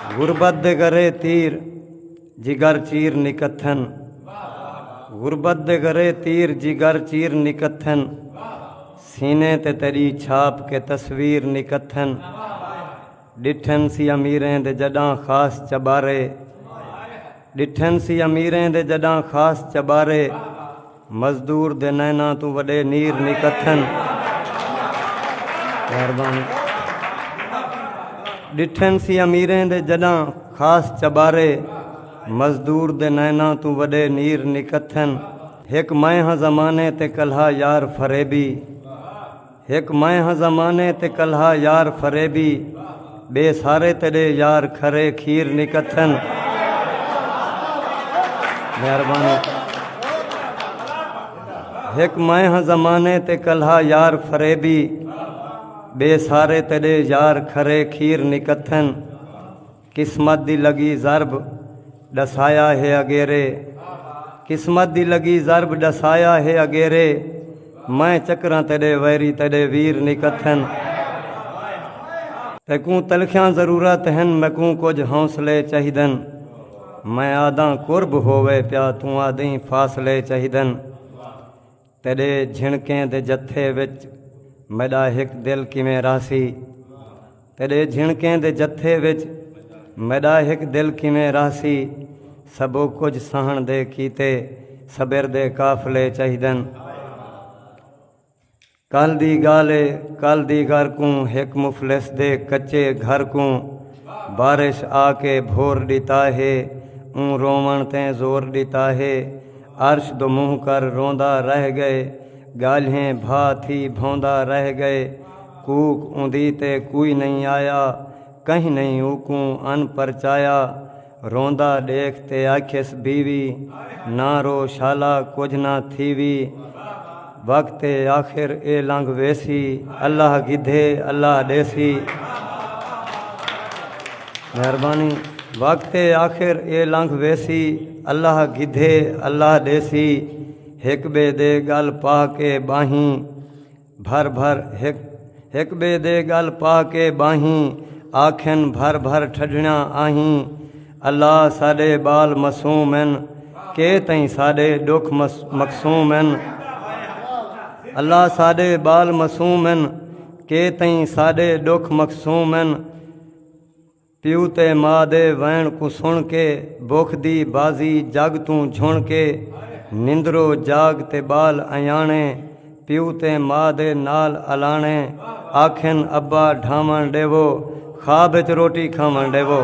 गुरबत दे गरे तीर जिगर चीर निकथन, गुरबत दे गरे तीर जिगर चीर निकथन, सीने ते तेरी छाप के तस्वीर निकथन। डिठन सी अमीरें दे जडां खास चबारे, डिठन सी अमीरें दे जडां खास चबारे, मजदूर दे नैना तू वडे नीर निकथन। मेहरबानी। डिठन सी अमीरें दे जडां खास चबारे, मजदूर दे नैना तू वडे नीर निकथन। हिक मैं हाँ ज़माने ते कल्हा यार फरेबी, हिक मैं हाँ ज़माने ते कल्हा यार फरेबी, बे सारे तेरे यार खरे खीर निकथन। मेहरबानी। हिक मैं हाँ ज़माने ते कल्हा यार फरेबी, बे सारे तेरे यार खरे खीर निकथन। किस्मत दी लगी ज़रब डसाया है अगेरे, किस्मत दी लगी ज़रब डसाया है अगेरे, मैं चक्रां तेरे वैरी तेरे वीर निकथन। तैकूं तलखियां ज़रूरत हैं मैकूं कुछ हौसले चाहिदन, मैं आदा कुर्ब होवे प्या तू आदि फासले चाहिदन। तेरे झिणकें दे जत्थे विच मेरा हिक दिल किवें रासी, तेरे झिणकें दे जत्थे विच मेरा हिक दिल किवें रासी, सबो कुछ सहण दे कीते सबेर दे काफले चाहिदन। कल दी गाले कल दी घर को हिक मुफलिस दे कच्चे घर को, बारिश आके भोर दिता है ऊँ रोवण ते जोर दिता है। अर्श दो मुँह कर रोंदा रह गए, गाल्हें भा थी भौंदा रह गए। कूक ऊँदी ते कोई नहीं आया, कहीं नहीं ऊकूँ अन परचाया। रोंदा देखते आखिस बीवी, ना रो शाला कुछ ना थीवी। वक्त आखिर ए लंघ वेसी, अल्लाह गिधे अल्लाह देसी। मेहरबानी। वक्त आखिर ए लंघ वेसी, अल्लाह गिधे अल्लाह देसी। हिक बे दे गल पा के बाहीं भर भर हिक बे दे गल पा के बाहीं, आखन भर भर ठडणा आहीं। अल्लाह साडे बाल मसूम हैं, के तई साडे दुख मकसूम हैं। अल्लाह साडे बाल मसूम हैं, के तई साडे दुख मकसूम हैं। प्यू ते माँ दे वैण को सुन के, भुख दी बाजी जग तू झुण के। निंदरो जाग ते बाल अयाणे, प्यू ते माँ दे नाल अलाणे। आखन अब्बा ढावण देवो, ख्वाब च रोटी खावण देवो।